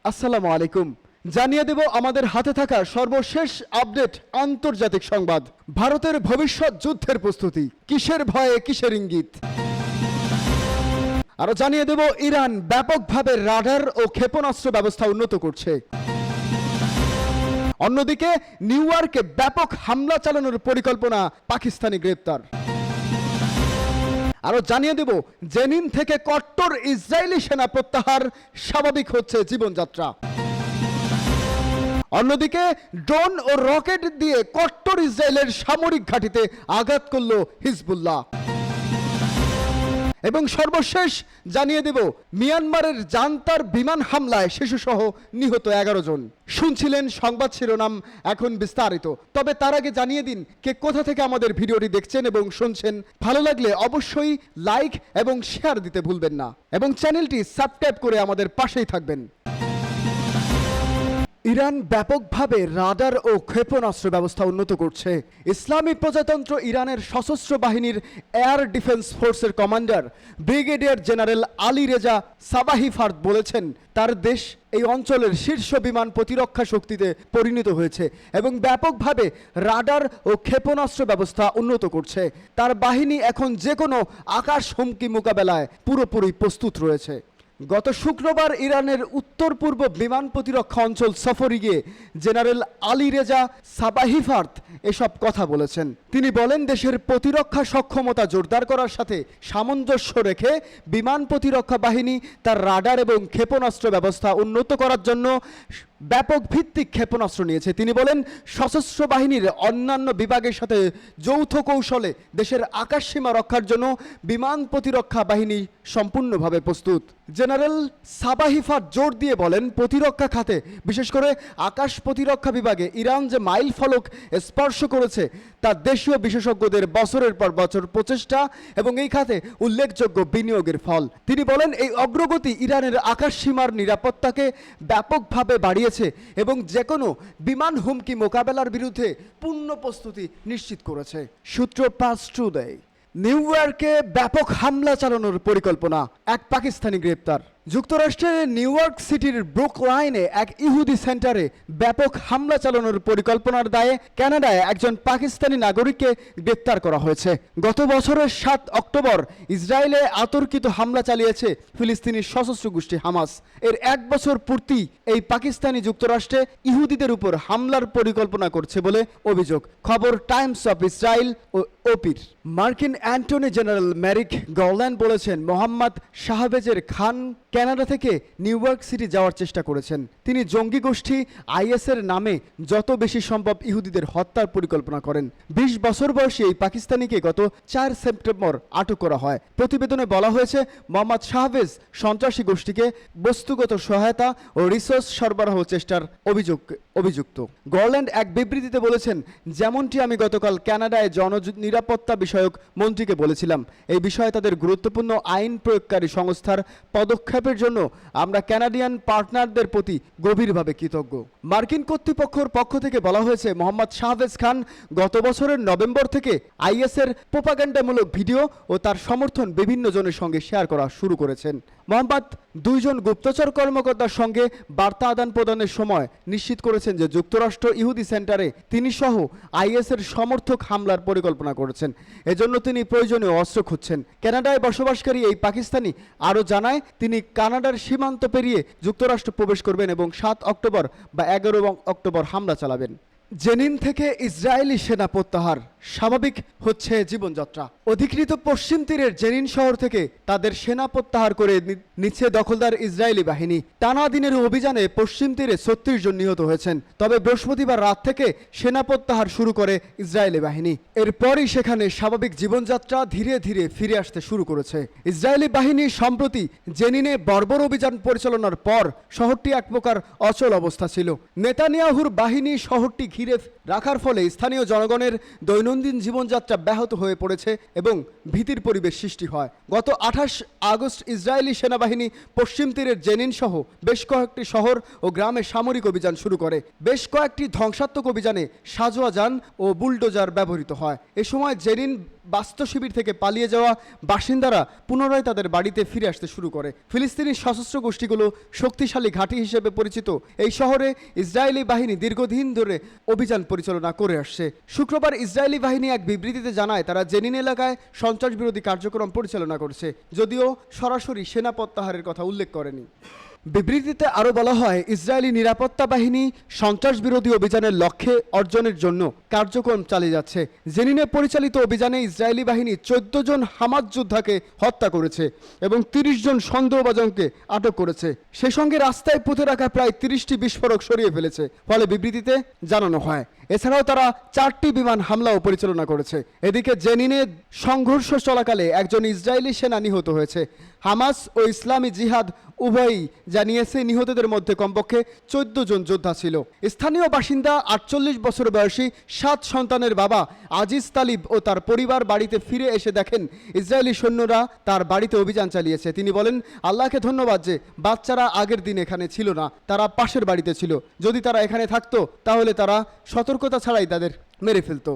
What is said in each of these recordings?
আসসালামু আলাইকুম। জানিয়ে দেব আমাদের হাতে থাকা সর্বশেষ আপডেট আন্তর্জাতিক সংবাদ। ভারতের ভবিষ্যৎ যুদ্ধের প্রস্তুতি, কিসের ভয়ে কিসের ইঙ্গিত। আরো জানিয়ে দেব ইরান ব্যাপকভাবে রাডার ও ক্ষেপণাস্ত্র ব্যবস্থা উন্নত করছে। অন্যদিকে নিউ ইয়র্কে ব্যাপক হামলা চালানোর পরিকল্পনা, পাকিস্তানি গ্রেপ্তার। আরো জানিয়ে দেব জেনিন থেকে কট্টর ইসরায়েলি সেনা প্রত্যাহার, স্বাভাবিক হচ্ছে জীবনযাত্রা। অন্যদিকে ড্রোন ও রকেট দিয়ে কট্টর ইসরায়েলের সামরিক ঘাঁটিতে আঘাত করল হিজবুল্লাহ। এবং সর্বশেষ জানিয়ে দেব মিয়ানমারের জান্তার বিমান হামলায় শিশুসহ নিহত 11 জন। শুনছিলেন সংবাদ শিরোনাম, এখন বিস্তারিত। তবে তার আগে জানিয়ে দিন কে কোথা থেকে আমাদের ভিডিওটি দেখছেন এবং শুনছেন। ভালো লাগলে অবশ্যই লাইক এবং শেয়ার দিতে ভুলবেন না এবং চ্যানেলটি সাবস্ক্রাইব করে আমাদের পাশেই থাকবেন। ইরান ব্যাপকভাবে রাডার ও ক্ষেপণাস্ত্র ব্যবস্থা উন্নত করছে। ইসলামী প্রজাতন্ত্র ইরানের সশস্ত্র বাহিনীর এয়ার ডিফেন্স ফোর্সের commander brigadier general Ali Reza Sabahi Fard বলেছেন, তার দেশ এই অঞ্চলের শীর্ষ বিমান প্রতিরক্ষা শক্তিতে পরিণত হয়েছে এবং ব্যাপকভাবে রাডার ও ক্ষেপণাস্ত্র ব্যবস্থা উন্নত করছে। তার বাহিনী এখন যে কোনো আকাশ হুমকি মোকাবেলায় পুরোপুরি প্রস্তুত রয়েছে। গত শুক্রবার ইরানের উত্তর পূর্ব বিমান প্রতিরক্ষা অঞ্চল সফরে গিয়ে জেনারেল আলী রেজা সাবাহি ফার্দ এসব কথা বলেছেন। তিনি বলেন, দেশের প্রতিরক্ষা সক্ষমতা জোরদার করার সাথে সামঞ্জস্য রেখে বিমান প্রতিরক্ষা বাহিনী তার রাডার এবং ক্ষেপণাস্ত্র ব্যবস্থা উন্নত করার জন্য ব্যাপক ভিত্তিক ক্ষেপণাস্ত্র নিয়েছে। তিনি বলেন, সশস্ত্র বাহিনীর অন্যান্য বিভাগের সাথে যৌথ কৌশলে দেশের আকাশসীমা রক্ষার জন্য বিমান প্রতিরক্ষা বাহিনী সম্পূর্ণভাবে প্রস্তুত। জেনারেল সাবাহি ফার্দ জোর দিয়ে বলেন, প্রতিরক্ষা খাতে বিশেষ করে আকাশ প্রতিরক্ষা বিভাগে ইরান যে মাইল ফলক স্পর্শ করেছে তা দেশীয় বিশেষজ্ঞদের বছরের পর বছর প্রচেষ্টা এবং এই খাতে উল্লেখযোগ্য বিনিয়োগের ফল। তিনি বলেন, এই অগ্রগতি ইরানের আকাশ সীমার নিরাপত্তাকে ব্যাপকভাবে বাড়িয়েছে এবং যে কোনো বিমান হুমকি মোকাবেলার বিরুদ্ধে পূর্ণ প্রস্তুতি নিশ্চিত করেছে। সূত্র পাস টুডে। নিউ ইয়র্কে ব্যাপক হামলা চালানোর পরিকল্পনা, এক পাকিস্তানি গ্রেপ্তার। যুক্তরাষ্ট্রের নিউ ইয়র্ক সিটির ব্রুক লাইনে এক ইহুদি সেন্টারে ব্যাপক হামলা চালানোর পরিকল্পনার দায়ে কানাডায় একজন পাকিস্তানি নাগরিককে গ্রেপ্তার করা হয়েছে। গত বছরের 7 অক্টোবর ইসরায়েলে অতর্কিত হামলা চালিয়েছে ফিলিস্তিনি সশস্ত্র গোষ্ঠী হামাস। এর 1 বছর পূর্তি এই পাকিস্তানি যুক্তরাষ্ট্রে ইহুদিদের উপর হামলার পরিকল্পনা করছে বলে অভিযোগ। খবর টাইমস অফ ইসরায়েল ও ওপির। মার্কিন অ্যাটর্নি জেনারেল ম্যারিক গারল্যান্ড বলেছেন, মোহাম্মদ শাহবাজের খান কানাডা থেকে নিউ ইয়র্ক সিটি যাওয়ার চেষ্টা করেছেন। তিনি জঙ্গি গোষ্ঠী আইএসের নামে যত বেশি সম্ভব ইহুদিদের হত্যার পরিকল্পনা করেন। 20 বছর বয়সী এই পাকিস্তানিকে গত 4 সেপ্টেম্বর আটক করা হয়। প্রতিবেদনে বলা হয়েছে, মোহাম্মদ শাহবাজ সন্ত্রাসী গোষ্ঠীকে বস্তুগত সহায়তা ও রিসোর্স সরবরাহ চেষ্টার অভিযুক্ত। গারল্যান্ড এক বিবৃতিতে বলেছেন, যেমনটি আমি গতকাল কানাডায় জননিরাপত্তা বিষয়ক মন্ত্রীকে বলেছিলাম, এই বিষয়ে তাদের গুরুত্বপূর্ণ আইন প্রয়োগকারী সংস্থার পদক্ষেপের জন্য আমরা কানাডিয়ান পার্টনারদের প্রতি গভীরভাবে কৃতজ্ঞ। মার্কিন কর্তৃপক্ষের পক্ষ থেকে বলা হয়েছে, মোহাম্মদ শাহবাজ খান গত বছরের নভেম্বর থেকে আইএসের প্রোপাগান্ডামূলক ভিডিও ও তার সমর্থন বিভিন্ন জনের সঙ্গে শেয়ার করা শুরু করেছেন। মোহাম্মদ 2 জন গুপ্তচর কর্মকর্তার সঙ্গে বার্তা আদান প্রদানের সময় নিশ্চিত করেছেন যে যুক্তরাষ্ট্র ইহুদি সেন্টারে তিনি সহ আইএসের সমর্থক হামলার পরিকল্পনা করেছেন। এজন্য তিনি প্রয়োজনীয় অস্ত্র খুঁজছেন। কানাডায় বসবাসকারী এই পাকিস্তানি আরও জানায়, তিনি কানাডার সীমান্ত পেরিয়ে যুক্তরাষ্ট্র প্রবেশ করবেন এবং 7 অক্টোবর বা 11 অক্টোবর হামলা চালাবেন। জেনিন থেকে ইসরায়েলি সেনা প্রত্যাহার, স্বাভাবিক হচ্ছে জীবনযাত্রা। অধিকৃত পশ্চিম তীরের জেনিন শহর থেকে তাদের সেনা প্রত্যাহার করে নিচ্ছে দখলদার ইসরায়েলি বাহিনী। টানা দিনের অভিযানে পশ্চিম তীরে 36 জন নিহত হয়েছেন। তবে বৃহস্পতিবার রাত থেকে সেনা প্রত্যাহার শুরু করে ইসরায়েলি বাহিনী। এরপরই সেখানে স্বাভাবিক জীবনযাত্রা ধীরে ধীরে ফিরে আসতে শুরু করেছে। ইসরায়েলি বাহিনী সম্প্রতি জেনিনে বর্বর অভিযান পরিচালনার পর শহরটি এক প্রকার অচল অবস্থা ছিল। নেতানিয়াহুর বাহিনী শহরটি ঘিরে রাখার ফলে স্থানীয় জনগণের দৈনন্দিন জীবনযাত্রা ব্যাহত হয়ে পড়েছে এবং ভীতির পরিবেশ সৃষ্টি হয়। গত 28 আগস্ট ইসরায়েলি সেনাবাহিনী পশ্চিম তীরের জেনিন সহ বেশ কয়েকটি শহর ও গ্রামে সামরিক অভিযান শুরু করে। বেশ কয়েকটি ধ্বংসাত্মক অভিযানে সাঁজোয়া যান ও বুলডোজার ব্যবহৃত হয়। এ সময় জেনিন বাস্তু শিবির থেকে পালিয়ে যাওয়া বাসিন্দারা পুনরায় তাদের বাড়িতে ফিরে আসতে শুরু করে। ফিলিস্তিনি সশস্ত্র গোষ্ঠীগুলো শক্তিশালী ঘাঁটি হিসেবে পরিচিত এই শহরে ইসরায়েলি বাহিনী দীর্ঘদিন ধরে অভিযান পরিচালনা করে আসছে। শুক্রবার ইসরায়েলি বাহিনী এক বিবৃতিতে জানায় তারা জেনিন এলাকায় সন্ত্রাস বিরোধী কার্যক্রম পরিচালনা করছে, যদিও সরাসরি সেনা প্রত্যাহারের কথা উল্লেখ করেনি। বিবৃতিতে আরও বলা হয়, ইসরায়েলি নিরাপত্তা বাহিনী সন্ত্রাস বিরোধী অভিযানের লক্ষ্যে অর্জনের জন্য কার্যক্রম চালিয়ে যাচ্ছে। জেনিনে পরিচালিত অভিযানে ইসরায়েলি বাহিনী 14 জন হামাস যোদ্ধাকে হত্যা করেছে এবং 30 জন সন্দেহভাজনকে আটক করেছে। সেই সঙ্গে রাস্তায় পুঁতে রাখা প্রায় 30টি বিস্ফোরক সরিয়ে ফেলেছে। ফলে বিবৃতিতে জানানো হয় এছাড়াও তারা 4টি বিমান হামলাও পরিচালনা করেছে। এদিকে জেনিনে সংঘর্ষ চলাকালে একজন ইসরায়েলি সেনা নিহত হয়েছে। হামাস ও ইসলামী জিহাদ উভয়ই জানিয়েছে নিহতদের মধ্যে কমপক্ষে 14 জন যোদ্ধা ছিল। স্থানীয় বাসিন্দা 48 বছর বয়সী 7 সন্তানের বাবা আজিজ তালিব ও তার পরিবার বাড়িতে ফিরে এসে দেখেন ইসরায়েলি সৈন্যরা তার বাড়িতে অভিযান চালিয়েছে। তিনি বলেন, আল্লাহকে ধন্যবাদ যে বাচ্চারা আগের দিন এখানে ছিল না, তারা পাশের বাড়িতে ছিল। যদি তারা এখানে থাকতো তাহলে তারা সতর্কতা ছাড়াই তাদের মেরে ফেলত।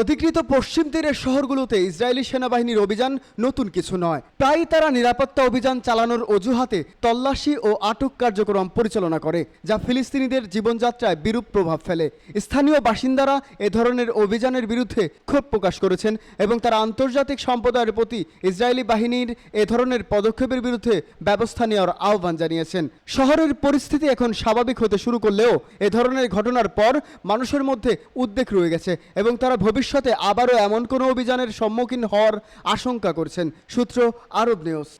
অধিকৃত পশ্চিম তীরের শহরগুলোতে ইসরায়েলি সেনাবাহিনীর অভিযান নতুন কিছু নয়। প্রায় তারা নিরাপত্তা অভিযান চালানোর অজুহাতে তল্লাশি ও আটক কার্যক্রম পরিচালনা করে, যা ফিলিস্তিনিদের জীবনযাত্রায় বিরূপ প্রভাব ফেলে। স্থানীয় বাসিন্দারা এ ধরনের অভিযানের বিরুদ্ধে ক্ষোভ প্রকাশ করেছেন এবং তারা আন্তর্জাতিক সম্প্রদায়ের প্রতি ইসরায়েলি বাহিনীর এ ধরনের পদক্ষেপের বিরুদ্ধে ব্যবস্থা নেওয়ার আহ্বান জানিয়েছেন। শহরের পরিস্থিতি এখন স্বাভাবিক হতে শুরু করলেও এ ধরনের ঘটনার পর মানুষের মধ্যে উদ্বেগ রয়ে গেছে এবং তারা ভবিষ্যতে আবারও এমন কোনো অভিযানের সম্মুখীন হওয়ার আশঙ্কা করছেন। সূত্র আরব নিউজ।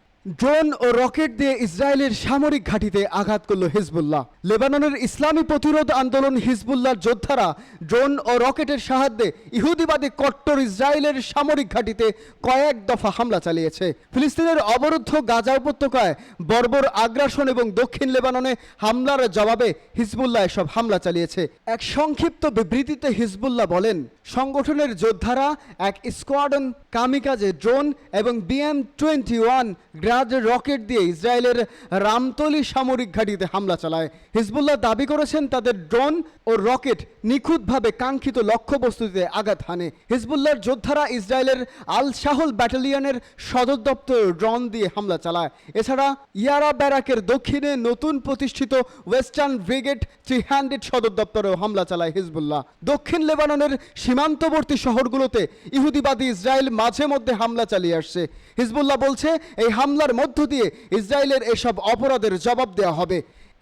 ড্রোন ও রকেট দিয়ে ইসরায়েলের সামরিক ঘাঁটিতে আঘাত করল হিজবুল্লাহ। লেবাননের ইসলামী প্রতিরোধ আন্দোলন হিজবুল্লাহর যোদ্ধারা ড্রোন ও রকেটের সাহায্যে ইহুদিবাদী কট্টর ইসরায়েলের সামরিক ঘাঁটিতে কয়েক দফা হামলা চালিয়েছে। ফিলিস্তিনের অবরুদ্ধ গাজা উপত্যকায় বর্বর আগ্রাসন এবং দক্ষিণ লেবাননে হামলার জবাবে হিজবুল্লাহ এসব হামলা চালিয়েছে। এক সংক্ষিপ্ত বিবৃতিতে হিজবুল্লাহ বলেন, সংগঠনের যোদ্ধারা এক স্কোয়াডন কামিকাজে ড্রোন এবং BM-21 গ্রাজ রকেট দিয়ে ইসরায়েলের রামতলি সামরিক ঘাঁটিতে হামলা চালায়। হিজবুল্লাহ দাবি করেছেন তাদের ড্রোন ও রকেট নিখুঁতভাবে কাঙ্ক্ষিত লক্ষ্যবস্তুতে আঘাত হানে। হিজবুল্লাহর যোদ্ধারা ইসরায়েলের আল শাহল ব্যাটালিয়নের সদর দপ্তর ড্রোন দিয়ে হামলা চালায়। এছাড়া ইয়ারা ব্যারাকের দক্ষিণে নতুন প্রতিষ্ঠিত ওয়েস্টার্ন ব্রিগেড 300 সদর দপ্তরেও হামলা চালায় হিজবুল্লাহ। দক্ষিণ লেবাননের সীমান্তবর্তী শহরগুলোতে ইহুদিবাদী ইসরায়েল মাঝে মধ্যে হামলা চালিয়ে আসছে। হিজবুল্লাহ বলছে এই হামলার মধ্য দিয়ে ইসরায়েলের এসব অপরাধের জবাব দেওয়া হবে।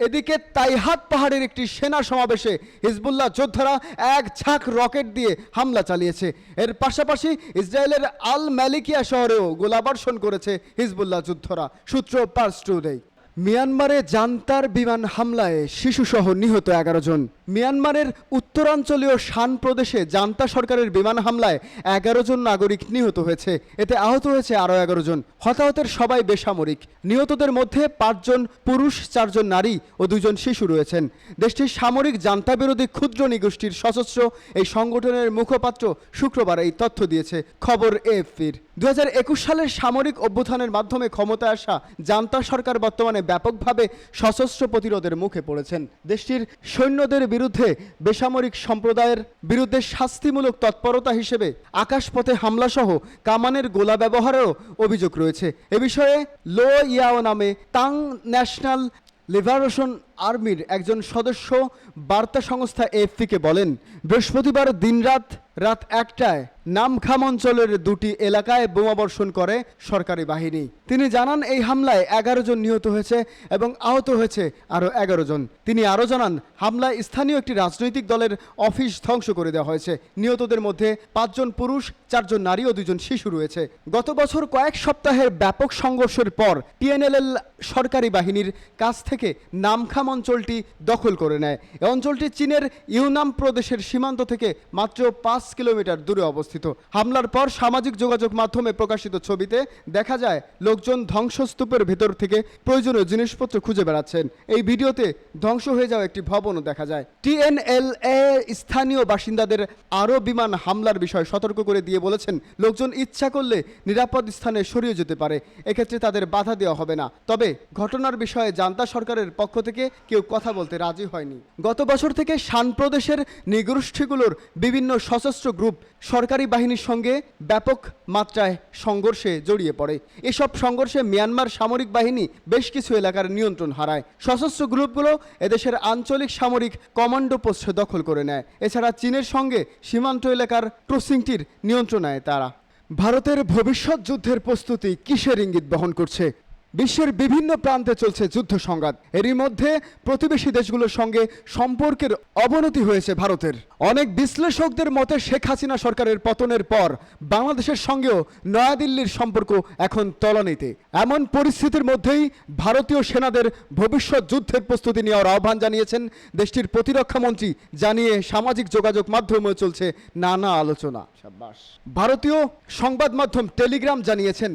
এদিকে তাইহাত পাহাড়ের একটি সেনা সমাবেশে হিজবুল্লাহ যোদ্ধারা এক ঝাঁক রকেট দিয়ে হামলা চালিয়েছে। এর পাশাপাশি ইসরায়েলের আল মালিকিয়া শহরেও গোলাবর্ষণ করেছে হিজবুল্লাহ যোদ্ধারা। সূত্র পার্স টুডে। মিয়ানমারে জান্তার বিমান হামলায় শিশুসহ নিহত 11 জন। মিয়ানমারের উত্তরাঞ্চলীয় শান প্রদেশে জান্তা সরকারের বিমান হামলায় 11 জন নাগরিক নিহত হয়েছে। এতে আহত হয়েছে আরও 11 জন। হতাহতের সবাই বেসামরিক। নিহতদের মধ্যে 5 জন পুরুষ, 4 জন নারী ও 2 জন শিশু রয়েছেন। দেশটির সামরিক জান্তা বিরোধী ক্ষুদ্র নিগোষ্ঠীর সশস্ত্র এই সংগঠনের মুখপাত্র শুক্রবার এই তথ্য দিয়েছে খবর AFPর। 2021 সালের সামরিক অভ্যুত্থানের মাধ্যমে ক্ষমতায় আসা জান্তা সরকার বর্তমানে ব্যাপকভাবে সশস্ত্র প্রতিরোধের মুখে পড়েছেন। দেশটির সৈন্যদের বিরুদ্ধে বেসামরিক সম্প্রদায়ের বিরুদ্ধে শাস্তিমূলক তৎপরতা হিসেবে আকাশপথে হামলাসহ কামানের গোলা ব্যবহারেরও অভিযোগ রয়েছে। এ বিষয়ে লো ইয়াও নামে তাং ন্যাশনাল লিবারেশন আর্মির একজন সদস্য বার্তা সংস্থা AFPকে বলেন, বৃহস্পতিবার রাত 1টায় নামখাম অঞ্চলের 2টি এলাকায় বোমাবর্ষণ করে সরকারি বাহিনী। তিনি জানান এই হামলায় 11 জন নিহত হয়েছে এবং আহত হয়েছে আরও 11 জন। তিনি আরও জানান হামলায় স্থানীয় একটি রাজনৈতিক দলের অফিস ধ্বংস করে দেওয়া হয়েছে। নিহতদের মধ্যে 5 জন পুরুষ, 4 জন নারী ও 2 জন শিশু রয়েছে। গত বছর কয়েক সপ্তাহের ব্যাপক সংঘর্ষের পর TNLL সরকারি বাহিনীর কাছ থেকে নামখাম অঞ্চলটি দখল করে নেয়। এই অঞ্চলটি চীনের ইউনাম প্রদেশের সীমান্ত থেকে মাত্র 5 কিলোমিটার দূরে অবস্থিত। হামলার পর সামাজিক যোগাযোগ মাধ্যমে প্রকাশিত ছবিতে দেখা যায় লোকজন ধ্বংসস্তূপের ভেতর থেকে প্রয়োজনীয় জিনিসপত্র খুঁজে বেড়াচ্ছেন। এই ভিডিওতে ধ্বংস হয়ে যাওয়া একটি ভবনও দেখা যায়। TNLA স্থানীয় বাসিন্দাদের আরও বিমান হামলার বিষয়ে সতর্ক করে দিয়ে বলেছেন, লোকজন ইচ্ছা করলে নিরাপদ স্থানে সরিয়ে যেতে পারে, এক্ষেত্রে তাদের বাধা দেওয়া হবে না। তবে ঘটনার বিষয়ে জান্তা সরকারের পক্ষ থেকে কেউ কথা বলতে রাজি হয়নি। গত বছর থেকে শান প্রদেশের নৃগোষ্ঠীগুলোর বিভিন্ন সশস্ত্র গ্রুপ সরকারি বাহিনীর সঙ্গে ব্যাপক মাত্রায় সংঘর্ষে জড়িয়ে পড়ে। এসব সংঘর্ষে মিয়ানমার সামরিক বাহিনী বেশ কিছু এলাকার নিয়ন্ত্রণ হারায়। সশস্ত্র গ্রুপগুলো এদেশের আঞ্চলিক সামরিক কমান্ডো পোস্ট দখল করে নেয়। এছাড়া চীনের সঙ্গে সীমান্ত এলাকার ক্রসিংটির নিয়ন্ত্রণ নেয় তারা। ভারতের ভবিষ্যৎ যুদ্ধের প্রস্তুতি কিসের ইঙ্গিত বহন করছে? বিশ্বের বিভিন্ন প্রান্তে চলছে যুদ্ধ সংঘাত। এরই মধ্যে প্রতিবেশী দেশগুলোর সঙ্গে সম্পর্কের অবনতি হয়েছে ভারতের। অনেক বিশ্লেষকদের মতে শেখ হাসিনা সরকারের পতনের পর বাংলাদেশের সঙ্গেও নয়াদিল্লির সম্পর্ক এখন তলানিতে। এমন পরিস্থিতির মধ্যেই ভারতীয় সেনাদের ভবিষ্যৎ যুদ্ধের প্রস্তুতি নেওয়ার আহ্বান জানিয়েছেন দেশটির প্রতিরক্ষা মন্ত্রী, জানিয়ে সামাজিক যোগাযোগ মাধ্যমে চলছে নানা আলোচনা। ভারতীয় সংবাদ মাধ্যম টেলিগ্রাম জানিয়েছেন,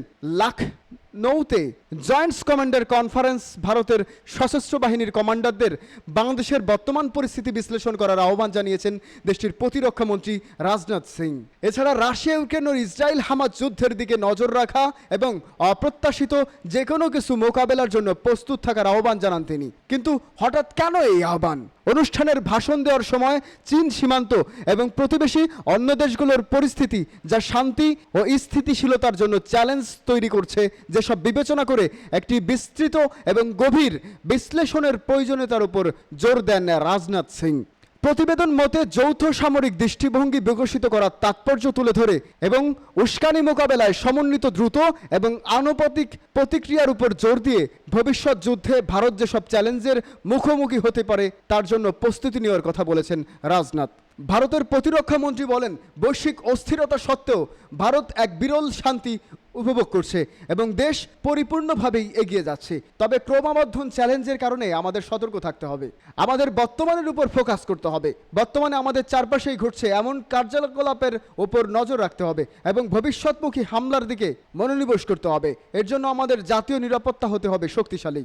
নৌতে জয়েন্টস কমান্ডার কনফারেন্স ভারতের সশস্ত্র বাহিনীর কমান্ডারদের বাংলাদেশের বর্তমান পরিস্থিতি বিশ্লেষণ করার আহ্বান জানিয়েছেন দেশটির প্রতিরক্ষা মন্ত্রী রাজনাথ সিং। এছাড়া রাশিয়া ইউক্রেন ও ইসরায়েল হামাস যুদ্ধের দিকে নজর রাখা এবং অপ্রত্যাশিত যে কোনো কিছু মোকাবেলার জন্য প্রস্তুত থাকার আহ্বান জানান তিনি। কিন্তু হঠাৎ কেন এই আহ্বান? অনুষ্ঠানের ভাষণ দেওয়ার সময় চীন সীমান্ত এবং প্রতিবেশী অন্য দেশগুলোর পরিস্থিতি যা শান্তি ও স্থিতিশীলতার জন্য চ্যালেঞ্জ তৈরি করছে, যেসব বিবেচনা করে একটি বিস্তৃত এবং গভীর বিশ্লেষণের প্রয়োজনীয়তার উপর জোর দেন রাজনাথ সিং। প্রতিবেদন মতে যৌথ সামরিক দৃষ্টিভঙ্গি বিকশিত করার তাৎপর্য তুলে ধরে এবং উস্কানি মোকাবেলায় সমন্বিত দ্রুত এবং আনুপাতিক প্রতিক্রিয়ার উপর জোর দিয়ে ভবিষ্যৎ যুদ্ধে ভারত যেসব চ্যালেঞ্জের মুখোমুখি হতে পারে তার জন্য প্রস্তুতি নেওয়ার কথা বলেছেন রাজনাথ। ভারতের প্রতিরক্ষা মন্ত্রী বলেন, বৈশ্বিক অস্থিরতা সত্ত্বেও ভারত এক বিরল শান্তি উপভোগ করছে এবং দেশ পরিপূর্ণভাবেই এগিয়ে যাচ্ছে। তবে ক্রমবর্ধমান চ্যালেঞ্জের কারণে আমাদের সতর্ক থাকতে হবে। আমাদের বর্তমানের উপর ফোকাস করতে হবে। বর্তমানে আমাদের চারপাশেই ঘটছে এমন কার্যকলাপের উপর নজর রাখতে হবে এবং ভবিষ্যৎমুখী হামলার দিকে মনোনিবেশ করতে হবে। এর জন্য আমাদের জাতীয় নিরাপত্তা হতে হবে শক্তিশালী।